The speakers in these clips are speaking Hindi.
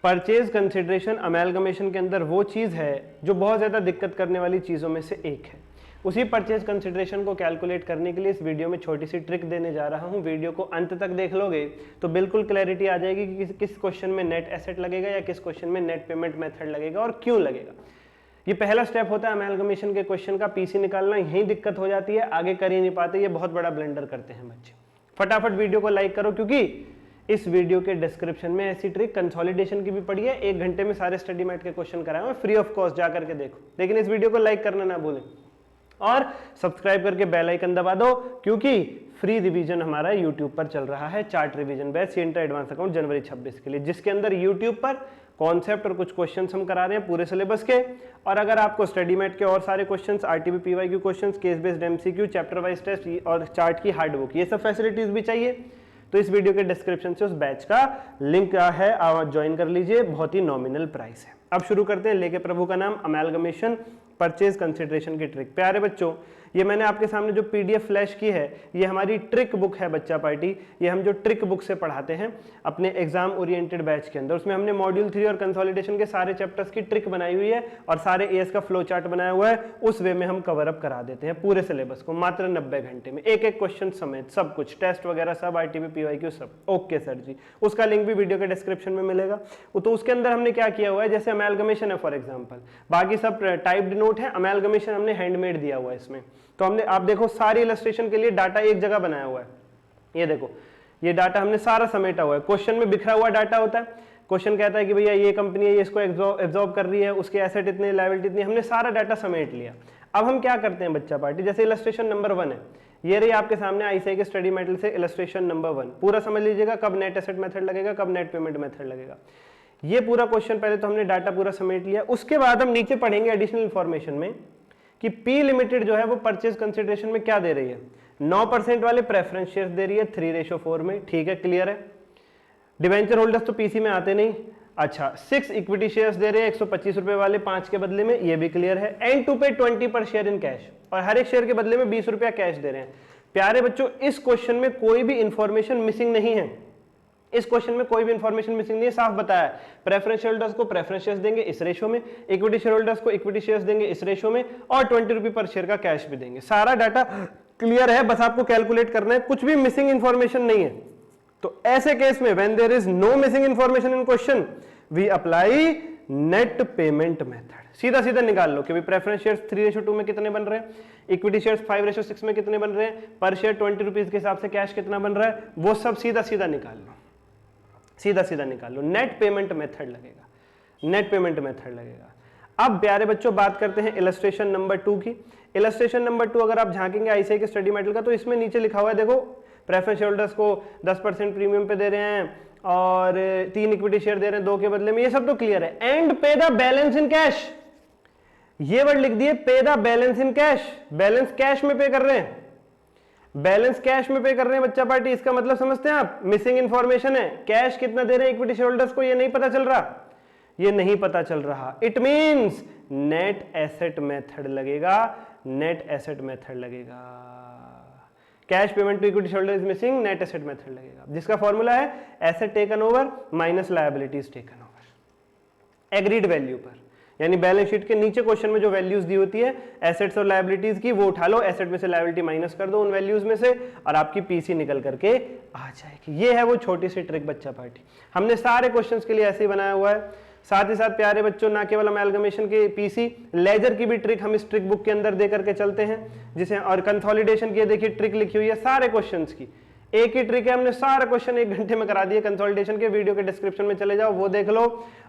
परचेज कंसिडरेशन अमेलगमेशन के अंदर वो चीज़ है जो बहुत ज़्यादा दिक्कत करने वाली चीज़ों में से एक है। उसी परचेज कंसिडरेशन को कैलकुलेट करने के लिए इस वीडियो में छोटी सी ट्रिक देने जा रहा हूं। वीडियो को अंत तक देख लोगे तो बिल्कुल क्लैरिटी आ जाएगी कि किस क्वेश्चन में नेट एसेट लगेगा या किस क्वेश्चन में नेट पेमेंट मेथड लगेगा और क्यों लगेगा। ये पहला स्टेप होता है अमेलगमेशन के क्वेश्चन का, पीसी निकालना। यहीं दिक्कत हो जाती है, आगे कर ही नहीं पाते, ये बहुत बड़ा ब्लंडर करते हैं बच्चे। फटाफट वीडियो को लाइक करो, क्योंकि इस वीडियो के डिस्क्रिप्शन में ऐसी ट्रिक कंसोलिडेशन की भी पड़ी है। 1 घंटे में सारे स्टडी मैट के क्वेश्चन कराए हुए, फ्री ऑफ कॉस्ट, जा करके देखो। लेकिन इस वीडियो को लाइक करना ना भूलें और सब्सक्राइब करके बेल आइकन दबा दो, क्योंकि फ्री रिवीजन हमारा यूट्यूब पर चल रहा है। Chart revision batch centre advance account जनवरी 26 के लिए, जिसके अंदर यूट्यूब पर कॉन्सेप्ट और कुछ क्वेश्चंस हम करा रहे हैं पूरे सिलेबस के। और अगर आपको स्टडी मैट के और सारे questions, RTP PYQ questions, case based MCQ, chapter wise test और चार्ट की हार्ड बुक, ये सब फैसिलिटीज भी चाहिए तो इस वीडियो के डिस्क्रिप्शन से उस बैच का लिंक है, आप ज्वाइन कर लीजिए। बहुत ही नॉमिनल प्राइस है। अब शुरू करते हैं, लेके प्रभु का नाम, अमेलगमेशन परचेज कंसिडरेशन की ट्रिक। प्यारे बच्चों, ये मैंने आपके सामने जो पीडीएफ फ्लैश की है, ये हमारी ट्रिक बुक है बच्चा पार्टी। ये हम जो ट्रिक बुक से पढ़ाते हैं अपने एग्जाम ओरिएंटेड बैच के अंदर, उसमें हमने मॉड्यूल 3 और कंसोलिडेशन के सारे चैप्टर्स की ट्रिक बनाई हुई है और सारे एएस का फ्लो चार्ट बनाया हुआ है। उस वे में हम कवर अप करा देते हैं पूरे सिलेबस को मात्र 90 घंटे में, एक एक क्वेश्चन समेत सब कुछ, टेस्ट वगैरह सब, आरटीपी पीवाईक्यू सब। ओके सर जी, उसका लिंक भी वीडियो के डिस्क्रिप्शन में मिलेगा। तो उसके अंदर हमने क्या किया हुआ है, जैसे अमेलगमेशन है फॉर एग्जाम्पल, बाकी सब टाइप्ड नोट है, अमेलगमेशन हमने हैंडमेड दिया हुआ है इसमें। तो हमने, आप देखो, सारी इलस्ट्रेशन के लिए डाटा एक जगह बनाया हुआ है। ये देखो, ये डाटा हमने सारा समेटा हुआ है। क्वेश्चन में बिखरा हुआ डाटा होता है, क्वेश्चन कहता है कि भैया ये कंपनी है, ये इसको एब्जॉर्ब कर रही है, उसके एसेट इतने, लायबिलिटी इतनी, हमने सारा डाटा समेट लिया। अब हम क्या करते हैं बच्चा पार्टी, जैसे इलस्ट्रेशन नंबर 1 है, ये रही आपके सामने आईसीआई के स्टडी मेटल से इलस्ट्रेशन नंबर 1। पूरा समझ लीजिएगा कब नेट एसेट मेथड लगेगा, कब नेट पेमेंट मेथड लगेगा। ये पूरा क्वेश्चन पहले तो हमने डाटा पूरा समेट लिया। उसके बाद हम नीचे पढ़ेंगे एडिशनल इंफॉर्मेशन में कि पी लिमिटेड जो है वो परचेज कंसिडरेशन में क्या दे रही है। 9% वाले प्रेफरेंस शेयर्स दे रही है 3:4 में, ठीक है, क्लियर है। डिवेंचर होल्डर्स तो पीसी में आते नहीं। अच्छा, 6 इक्विटी शेयर्स दे रहे हैं 125 रुपए वाले 5 के बदले में, ये भी क्लियर है। एंड टू पे 20 पर शेयर इन कैश, और हर एक शेयर के बदले में 20 रुपया कैश दे रहे हैं। प्यारे बच्चों, इस क्वेश्चन में कोई भी इंफॉर्मेशन मिसिंग नहीं है। इस क्वेश्चन में कोई भी इंफॉर्मेशन मिसिंग नहीं है, साफ बताया। प्रेफरेंस शेयर होल्डर्स को प्रेफरेंस शेयर्स देंगे इस रेशो में, इक्विटी शेयर होल्डर्स को इक्विटी शेयर्स देंगे इस रेशो में, और 20 रुपए पर शेयर का कैश भी देंगे। सारा डाटा क्लियर है, बस आपको कैलकुलेट करना है, कुछ भी मिसिंग इंफॉर्मेशन नहीं है। तो ऐसे केस में when there is no missing information in question, we apply net payment method. सीधा सीधा निकाल लो कि भाई प्रेफरेंस शेयर्स 3:2 में कितने बन रहे हैं, इक्विटी शेयर्स 5:6 में कितने बन रहे हैं, पर शेयर 20 रुपीज के हिसाब से कैश कितना बन रहा है, वो सब सीधा सीधा निकाल लो, सीधा सीधा निकाल लो। नेट पेमेंट मेथड लगेगा, नेट पेमेंट मेथड लगेगा। अब प्यारे बच्चों बात करते हैं इलस्ट्रेशन नंबर 2 की। इलस्ट्रेशन नंबर 2 अगर आप झांकेंगे आईसीआई के स्टडी मेटल का, तो इसमें नीचे लिखा हुआ है, देखो, प्रेफरेंस शेयर होल्डर्स को 10% प्रीमियम पे दे रहे हैं और 3 इक्विटी शेयर दे रहे हैं 2 के बदले में, ये सब तो क्लियर है। एंड पे द बैलेंस इन कैश, ये वर्ड लिख दिए, पे the balance in cash, balance cash में पे कर रहे हैं, बैलेंस कैश में पे कर रहे हैं बच्चा पार्टी। इसका मतलब समझते हैं आप, मिसिंग इंफॉर्मेशन है। कैश कितना दे रहे हैं इक्विटी शेयर होल्डर्स को, ये नहीं पता चल रहा, ये नहीं पता चल रहा। It means net asset method लगेगा, नेट एसेट मेथड लगेगा। Cash payment to equity share holder is missing, net asset method लगेगा, जिसका फॉर्मूला है asset taken over minus liabilities taken over agreed value पर। यानी बैलेंस शीट के नीचे क्वेश्चन में जो वैल्यूज दी होती है एसेट्स और लायबिलिटीज की, वो उठा लो, एसेट में से लायबिलिटी माइनस कर दो उन वैल्यूज में से, और आपकी पीसी निकल करके आ जाएगी। ये है वो छोटी सी ट्रिक बच्चा पार्टी। हमने सारे क्वेश्चंस के लिए ऐसे ही बनाया हुआ है। साथ ही साथ प्यारे बच्चों, ना केवल अमेलगमेशन के पीसी, लेजर की भी ट्रिक हम इस ट्रिक बुक के अंदर दे करके चलते हैं, जिसे, और कंसोलिडेशन की देखिए ट्रिक लिखी हुई है सारे क्वेश्चंस की। एक ही ट्रिक है, हमने सारा क्वेश्चन 1 घंटे में करा दिए। कंसोलिडेशन के वीडियो के डिस्क्रिप्शन में चले जाओ, वो देख लो।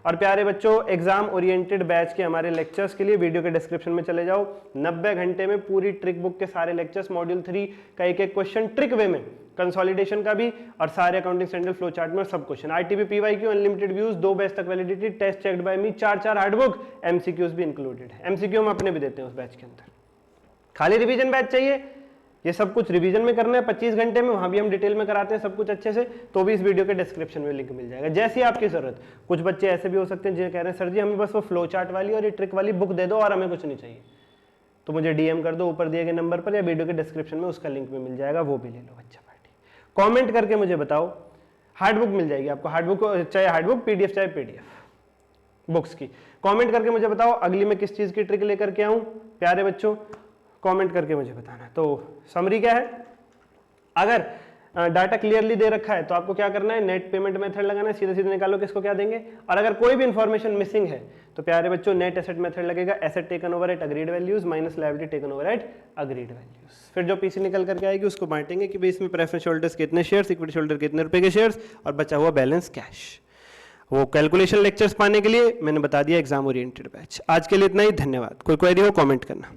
और प्यारे बच्चों, एग्जाम ओरिएंटेड बैच के हमारे लेक्चर्स के लिए वीडियो के डिस्क्रिप्शन में चले जाओ। 90 घंटे में पूरी ट्रिक बुक के सारे लेक्चर्स, मॉड्यूल 3 का एक एक क्वेश्चन ट्रिक वे में, कंसोलिडेशन का भी, और सारे अकाउंटिंग स्टैंडर्ड फ्लो चार्ट में सब question, RTP PYQ, unlimited views, 2 batch तक validity, test checked by me, 4 hard book, MCQs भी इंक्लूडेड है। एमसीक्यू हम अपने भी देते हैं उस बैच के अंदर। खाली रिवीजन बैच चाहिए, ये सब कुछ रिवीजन में करना है 25 घंटे में, वहां भी हम डिटेल में कराते हैं सब कुछ अच्छे से, तो भी इस वीडियो के डिस्क्रिप्शन में लिंक मिल जाएगा, जैसी आपकी जरूरत। कुछ बच्चे ऐसे भी हो सकते हैं जो कह रहे हैं सर जी हमें बस वो फ्लो चार्ट वाली और ये ट्रिक वाली बुक दे दो और हमें कुछ नहीं चाहिए, तो मुझे डीएम कर दो ऊपर दिए गए नंबर पर, या वीडियो के डिस्क्रिप्शन में उसका लिंक भी मिल जाएगा, वो भी ले लो बच्चा पार्टी। कॉमेंट करके मुझे बताओ, हार्ड बुक मिल जाएगी आपको, हार्ड बुक चाहे हार्ड बुक, पीडीएफ चाहे पीडीएफ। बुक्स की। कमेंट करके मुझे बताओ अगली मैं किस चीज़ की ट्रिक लेकर के आऊँ प्यारे बच्चों, कमेंट करके मुझे बताना। तो समरी क्या है, अगर डाटा क्लियरली दे रखा है तो आपको क्या करना है, नेट पेमेंट मेथड लगाना है, सीधे सीधे निकालो किसको क्या देंगे। और अगर कोई भी इंफॉर्मेशन मिसिंग है तो प्यारे बच्चों नेट एसेट मेथड लगेगा, asset taken over at agreed values minus liability taken over at agreed values. फिर जो पीसी निकल करके आएगी उसको बांटेंगे कि भाई इसमें प्रेफरेंस होल्डर्स कितने शेयर्स, इक्विटी होल्डर कितने रुपए के शेयर्स और बचा हुआ बैलेंस कैश। वो कैलकुलेशन लेक्चर्स पाने के लिए मैंने बता दिया एग्जाम ओरिएंटेड बैच। आज के लिए इतना ही, धन्यवाद। कोई क्वेरी हो कमेंट करना।